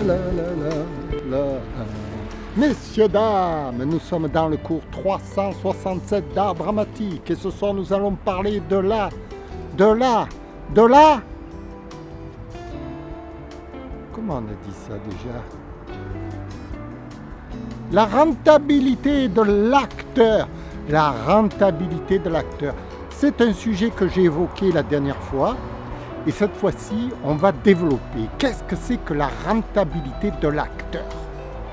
la, la. Messieurs, dames, nous sommes dans le cours 367 d'art dramatique et ce soir nous allons parler de la... Comment on a dit ça déjà? La rentabilité de l'acteur. La rentabilité de l'acteur. C'est un sujet que j'ai évoqué la dernière fois et cette fois-ci, on va développer. Qu'est-ce que c'est que la rentabilité de l'acteur?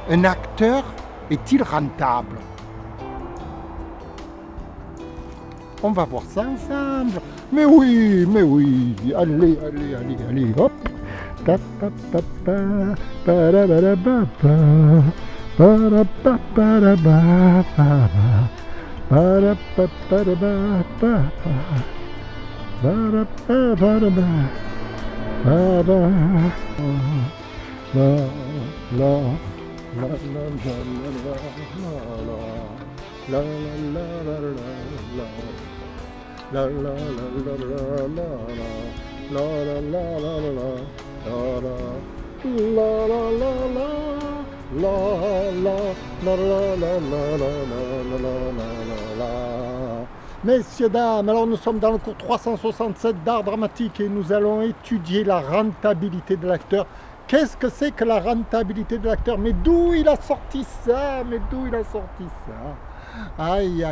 Un acteur est-il rentable? On va voir ça ensemble. Mais oui, allez, hop. Messieurs, dames, alors nous sommes dans le cours 367 d'art dramatique et nous allons étudier la rentabilité de l'acteur. Qu'est-ce que c'est que la rentabilité de l'acteur? Mais d'où il a sorti ça? Aïe.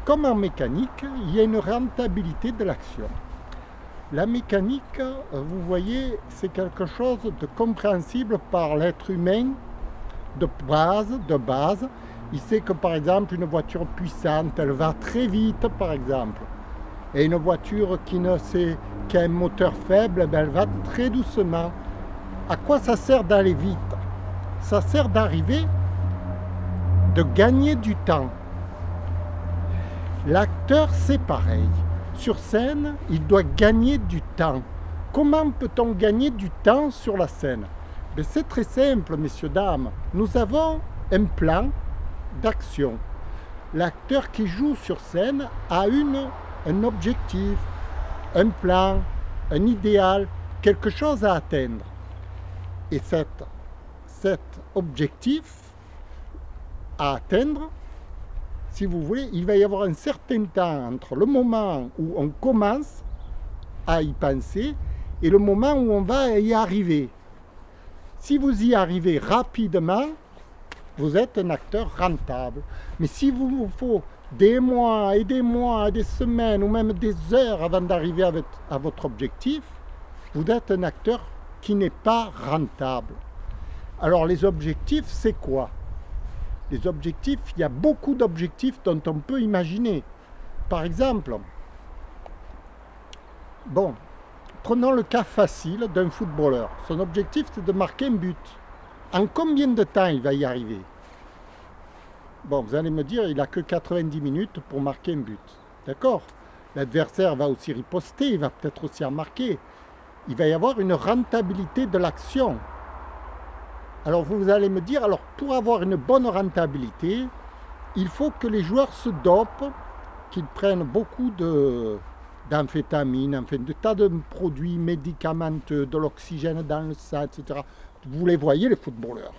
Comme en mécanique, il y a une rentabilité de l'action. La mécanique, vous voyez, c'est quelque chose de compréhensible par l'être humain de base. Il sait que par exemple une voiture puissante, elle va très vite par exemple. Et une voiture qui a un moteur faible, elle va très doucement. À quoi ça sert d'aller vite? Ça sert d'arriver, de gagner du temps. L'acteur, c'est pareil. Sur scène, il doit gagner du temps. Comment peut-on gagner du temps sur la scène? C'est très simple, messieurs, dames. Nous avons un plan d'action. L'acteur qui joue sur scène a un objectif, un plan, un idéal, quelque chose à atteindre. Et cet objectif à atteindre, si vous voulez, il va y avoir un certain temps entre le moment où on commence à y penser et le moment où on va y arriver. Si vous y arrivez rapidement, vous êtes un acteur rentable. Mais si vous faut des mois, des semaines ou même des heures avant d'arriver à votre objectif, vous êtes un acteur qui n'est pas rentable. Alors les objectifs, c'est quoi? Les objectifs, il y a beaucoup d'objectifs dont on peut imaginer. Par exemple, prenons le cas facile d'un footballeur. Son objectif, c'est de marquer un but. En combien de temps il va y arriver? Vous allez me dire, il n'a que 90 minutes pour marquer un but. D'accord? L'adversaire va aussi riposter, il va peut-être aussi en marquer. Il va y avoir une rentabilité de l'action. Alors vous allez me dire, pour avoir une bonne rentabilité, il faut que les joueurs se dopent, qu'ils prennent beaucoup d'amphétamines, de tas de produits médicamenteux, de l'oxygène dans le sang, etc. Vous les voyez, les footballeurs.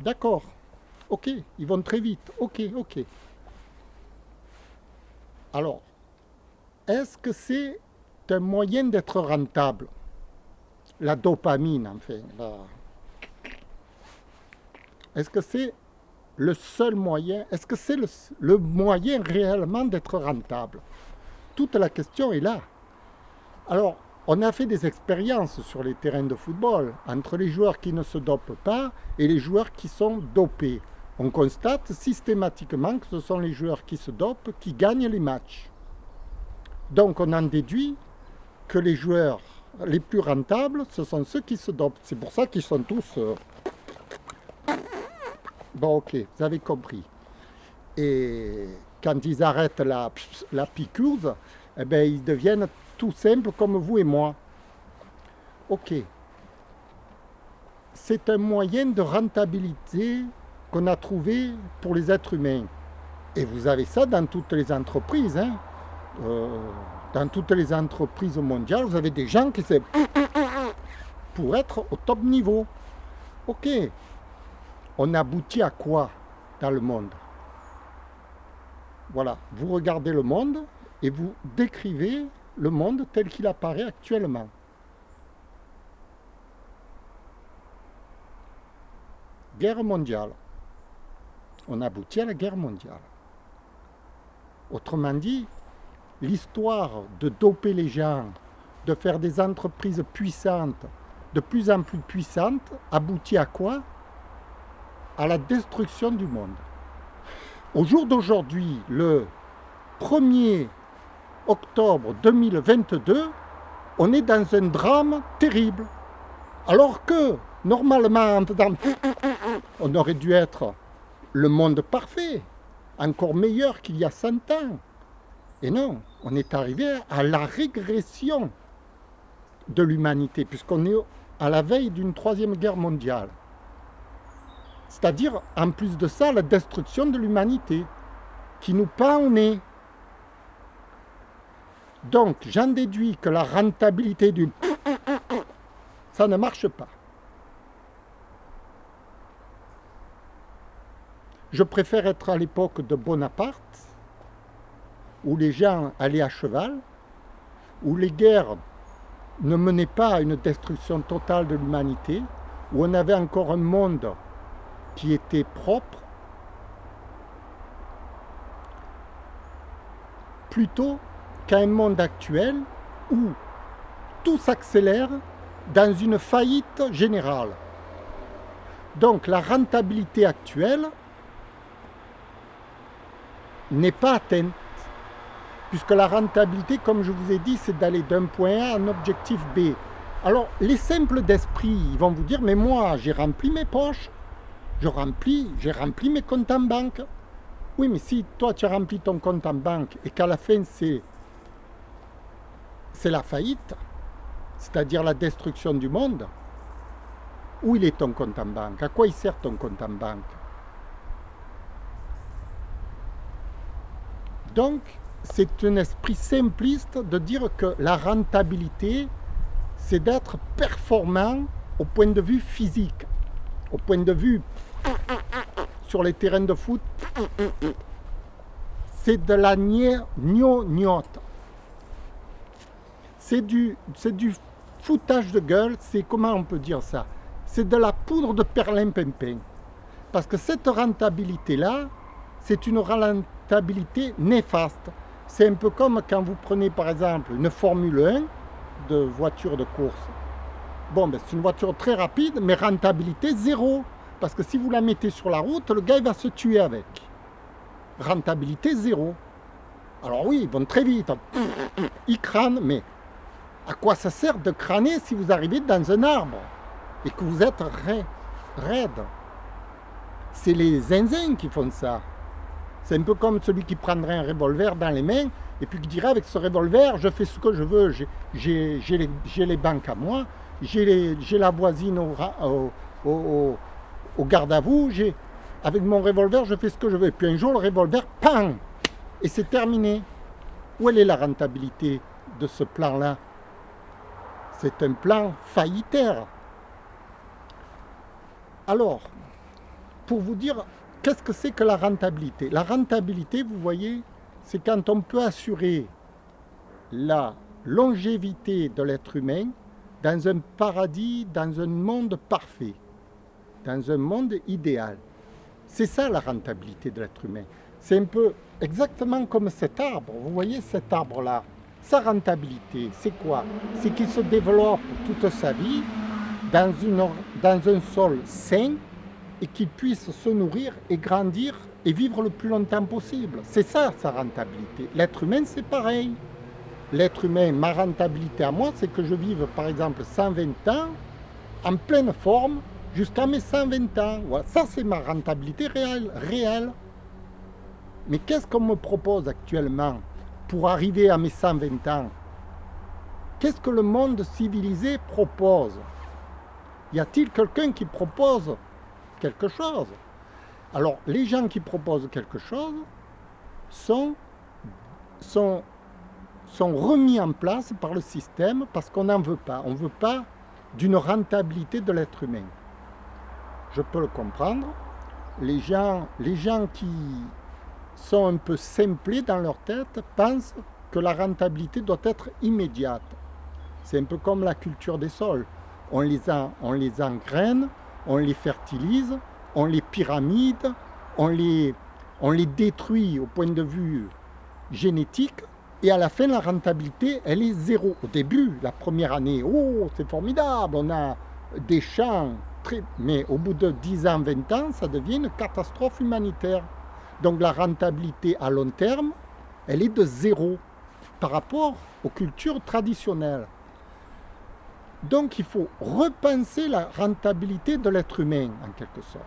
D'accord. Ok, ils vont très vite. Ok. Alors, est-ce que c'est un moyen d'être rentable? La dopamine, enfin. Est-ce que c'est le seul moyen? Est-ce que c'est le moyen réellement d'être rentable? Toute la question est là. Alors, on a fait des expériences sur les terrains de football entre les joueurs qui ne se dopent pas et les joueurs qui sont dopés. On constate systématiquement que ce sont les joueurs qui se dopent qui gagnent les matchs. Donc on en déduit que les joueurs les plus rentables, ce sont ceux qui se dopent. C'est pour ça qu'ils sont tous... ok, vous avez compris. Et quand ils arrêtent la piqûre, ils deviennent tout simples comme vous et moi. Ok. C'est un moyen de rentabilité qu'on a trouvé pour les êtres humains. Et vous avez ça dans toutes les entreprises. dans toutes les entreprises mondiales, vous avez des gens qui sont pour être au top niveau. Ok, on aboutit à quoi dans le monde? Voilà, vous regardez le monde et vous décrivez le monde tel qu'il apparaît actuellement. Guerre mondiale. On aboutit à la guerre mondiale. Autrement dit, l'histoire de doper les gens, de faire des entreprises puissantes, de plus en plus puissantes, aboutit à quoi? À la destruction du monde. Au jour d'aujourd'hui, le 1er octobre 2022, on est dans un drame terrible. Alors que, normalement, on aurait dû être le monde parfait, encore meilleur qu'il y a 100 ans. Et non, on est arrivé à la régression de l'humanité, puisqu'on est à la veille d'une 3e guerre mondiale. C'est-à-dire, en plus de ça, la destruction de l'humanité, qui nous pend au nez. Donc, j'en déduis que la rentabilité du... ça ne marche pas. Je préfère être à l'époque de Bonaparte, où les gens allaient à cheval, où les guerres ne menaient pas à une destruction totale de l'humanité, où on avait encore un monde qui était propre, plutôt qu'à un monde actuel où tout s'accélère dans une faillite générale. Donc la rentabilité actuelle n'est pas atteinte, puisque la rentabilité, comme je vous ai dit, c'est d'aller d'un point A à un objectif B. Alors, les simples d'esprit, ils vont vous dire, mais moi, j'ai rempli mes poches, j'ai rempli mes comptes en banque. Oui, mais si toi, tu as rempli ton compte en banque et qu'à la fin, c'est la faillite, c'est-à-dire la destruction du monde, où il est ton compte en banque? À quoi il sert ton compte en banque? Donc, c'est un esprit simpliste de dire que la rentabilité, c'est d'être performant au point de vue physique, au point de vue sur les terrains de foot. C'est de la gnognotte. C'est du foutage de gueule, c'est comment on peut dire ça? C'est de la poudre de perlimpinpin. Parce que cette rentabilité-là, c'est une rentabilité néfaste. C'est un peu comme quand vous prenez par exemple une Formule 1 de voiture de course. Bon, ben, c'est une voiture très rapide, mais rentabilité zéro. Parce que si vous la mettez sur la route, le gars il va se tuer avec. Rentabilité zéro. Alors oui, ils vont très vite. Ils crânent, mais à quoi ça sert de crâner si vous arrivez dans un arbre et que vous êtes raide? C'est les zinzins qui font ça. C'est un peu comme celui qui prendrait un revolver dans les mains et puis qui dirait avec ce revolver, je fais ce que je veux, j'ai les banques à moi, j'ai la voisine au garde à vous, avec mon revolver, je fais ce que je veux. Et puis un jour, le revolver, pam! Et c'est terminé. Où est la rentabilité de ce plan-là? C'est un plan faillitaire. Alors, pour vous dire, qu'est-ce que c'est que la rentabilité? La rentabilité, vous voyez, c'est quand on peut assurer la longévité de l'être humain dans un paradis, dans un monde parfait, dans un monde idéal. C'est ça la rentabilité de l'être humain. C'est un peu exactement comme cet arbre. Vous voyez cet arbre-là? Sa rentabilité, c'est quoi? C'est qu'il se développe toute sa vie dans un sol sain et qu'il puisse se nourrir et grandir et vivre le plus longtemps possible. C'est ça sa rentabilité. L'être humain, c'est pareil. L'être humain, ma rentabilité à moi, c'est que je vive par exemple 120 ans en pleine forme jusqu'à mes 120 ans. Voilà. Ça, c'est ma rentabilité réelle. Mais qu'est-ce qu'on me propose actuellement pour arriver à mes 120 ans? Qu'est-ce que le monde civilisé propose? Y a-t-il quelqu'un qui propose quelque chose? Alors, les gens qui proposent quelque chose sont sont remis en place par le système parce qu'on n'en veut pas. On ne veut pas d'une rentabilité de l'être humain. Je peux le comprendre. Les gens qui sont un peu simplés dans leur tête pensent que la rentabilité doit être immédiate. C'est un peu comme la culture des sols. On les engraine, on les fertilise, on les pyramide, on les détruit au point de vue génétique, et à la fin, la rentabilité, elle est zéro. Au début, la première année, oh, c'est formidable, on a des champs, mais au bout de 10 ans, 20 ans, ça devient une catastrophe humanitaire. Donc la rentabilité à long terme, elle est de zéro par rapport aux cultures traditionnelles. Donc il faut repenser la rentabilité de l'être humain, en quelque sorte.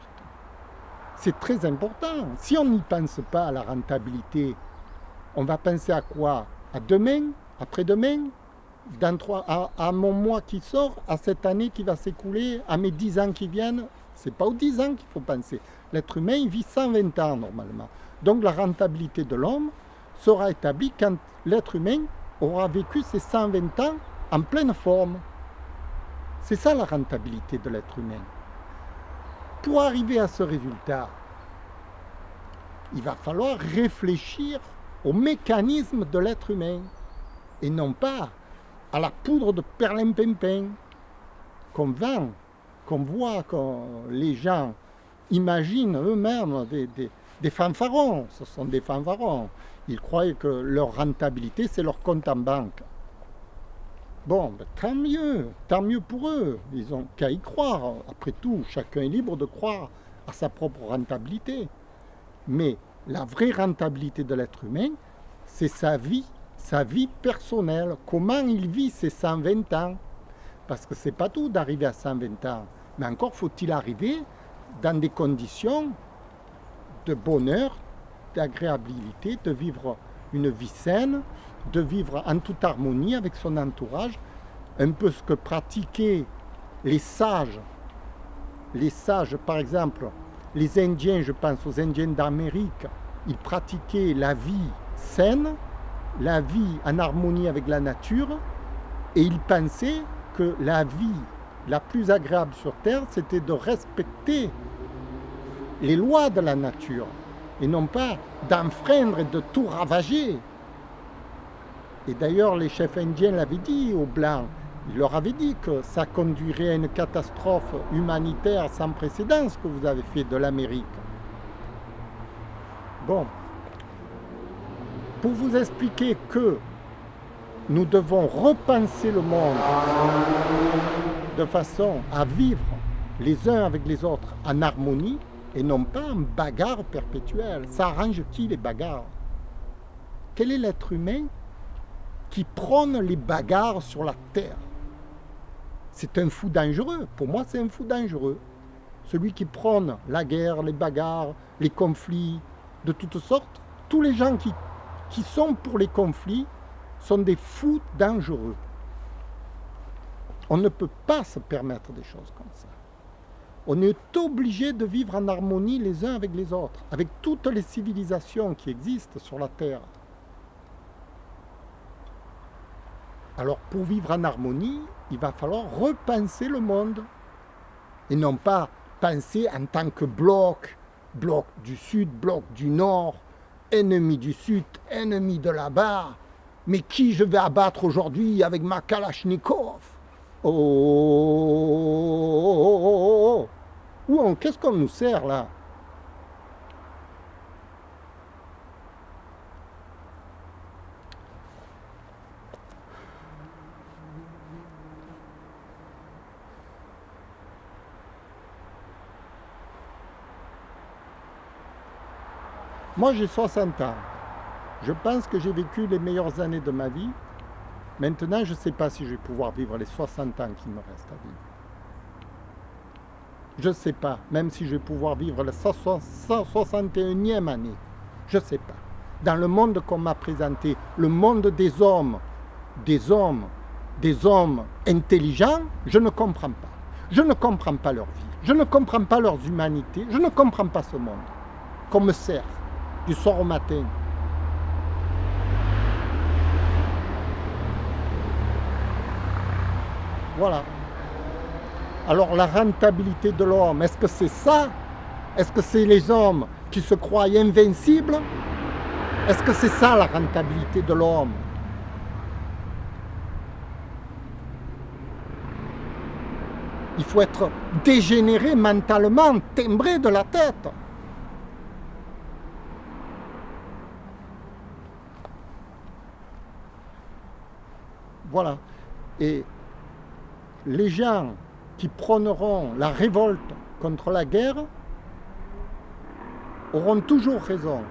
C'est très important. Si on n'y pense pas à la rentabilité, on va penser à quoi? À demain? Après-demain? À mon mois qui sort? À cette année qui va s'écouler? À mes 10 ans qui viennent? C'est pas aux 10 ans qu'il faut penser. L'être humain, il vit 120 ans normalement. Donc la rentabilité de l'homme sera établie quand l'être humain aura vécu ses 120 ans en pleine forme. C'est ça la rentabilité de l'être humain. Pour arriver à ce résultat, il va falloir réfléchir au mécanisme de l'être humain et non pas à la poudre de perlimpinpin qu'on vend, qu'on voit, que les gens imaginent eux-mêmes des fanfarons. Ce sont des fanfarons. Ils croient que leur rentabilité, c'est leur compte en banque. Bon, ben, tant mieux pour eux. Ils n'ont qu'à y croire. Après tout, chacun est libre de croire à sa propre rentabilité. Mais la vraie rentabilité de l'être humain, c'est sa vie personnelle. Comment il vit ses 120 ans. Parce que c'est pas tout d'arriver à 120 ans. Mais encore faut-il arriver dans des conditions de bonheur, d'agréabilité, de vivre une vie saine, de vivre en toute harmonie avec son entourage, un peu ce que pratiquaient les sages par exemple, les Indiens, je pense aux Indiens d'Amérique, ils pratiquaient la vie saine, la vie en harmonie avec la nature, et ils pensaient que la vie la plus agréable sur Terre, c'était de respecter les lois de la nature, et non pas d'enfreindre et de tout ravager. Et d'ailleurs, les chefs indiens l'avaient dit aux Blancs. Ils leur avaient dit que ça conduirait à une catastrophe humanitaire sans précédent, ce que vous avez fait de l'Amérique. Bon, pour vous expliquer que nous devons repenser le monde de façon à vivre les uns avec les autres en harmonie et non pas en bagarre perpétuelle. Ça arrange qui les bagarres? Quel est l'être humain qui prône les bagarres sur la terre? C'est un fou dangereux. Pour moi, c'est un fou dangereux. Celui qui prône la guerre, les bagarres, les conflits, de toutes sortes. Tous les gens qui sont pour les conflits sont des fous dangereux. On ne peut pas se permettre des choses comme ça. On est obligé de vivre en harmonie les uns avec les autres, avec toutes les civilisations qui existent sur la terre. Alors pour vivre en harmonie, il va falloir repenser le monde et non pas penser en tant que bloc du sud, bloc du nord, ennemi du sud, ennemi de là-bas. Mais qui je vais abattre aujourd'hui avec ma Kalachnikov? Oh, qu'est-ce qu'on nous sert là? Moi, j'ai 60 ans. Je pense que j'ai vécu les meilleures années de ma vie. Maintenant, je ne sais pas si je vais pouvoir vivre les 60 ans qu'il me reste à vivre. Je ne sais pas, même si je vais pouvoir vivre la 161e année. Je ne sais pas. Dans le monde qu'on m'a présenté, le monde des hommes intelligents, je ne comprends pas. Je ne comprends pas leur vie. Je ne comprends pas leurs humanités. Je ne comprends pas ce monde qu'on me sert du soir au matin. Voilà. Alors la rentabilité de l'homme, est-ce que c'est ça? Est-ce que c'est les hommes qui se croient invincibles? Est-ce que c'est ça la rentabilité de l'homme? Il faut être dégénéré mentalement, timbré de la tête. Voilà. Et les gens qui prôneront la révolte contre la guerre auront toujours raison.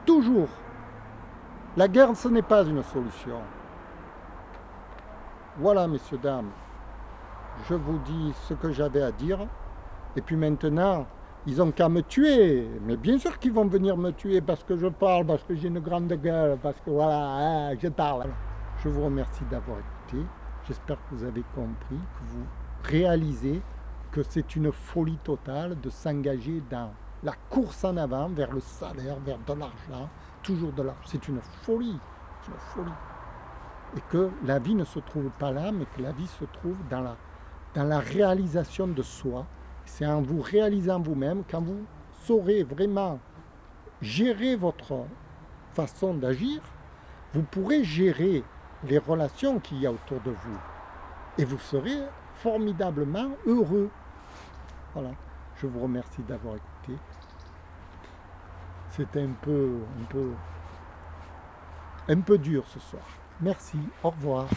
Toujours. La guerre, ce n'est pas une solution. Voilà, messieurs, dames. Je vous dis ce que j'avais à dire. Et puis maintenant, ils ont qu'à me tuer. Mais bien sûr qu'ils vont venir me tuer parce que je parle, parce que j'ai une grande gueule, parce que voilà, je parle. Je vous remercie d'avoir écouté. J'espère que vous avez compris, que vous réalisez que c'est une folie totale de s'engager dans la course en avant vers le salaire, vers de l'argent, toujours de l'argent. C'est une folie, Et que la vie ne se trouve pas là, mais que la vie se trouve dans la réalisation de soi. C'est en vous réalisant vous-même, quand vous saurez vraiment gérer votre façon d'agir, vous pourrez gérer les relations qu'il y a autour de vous. Et vous serez formidablement heureux. Voilà. Je vous remercie d'avoir écouté. C'était un peu dur ce soir. Merci. Au revoir.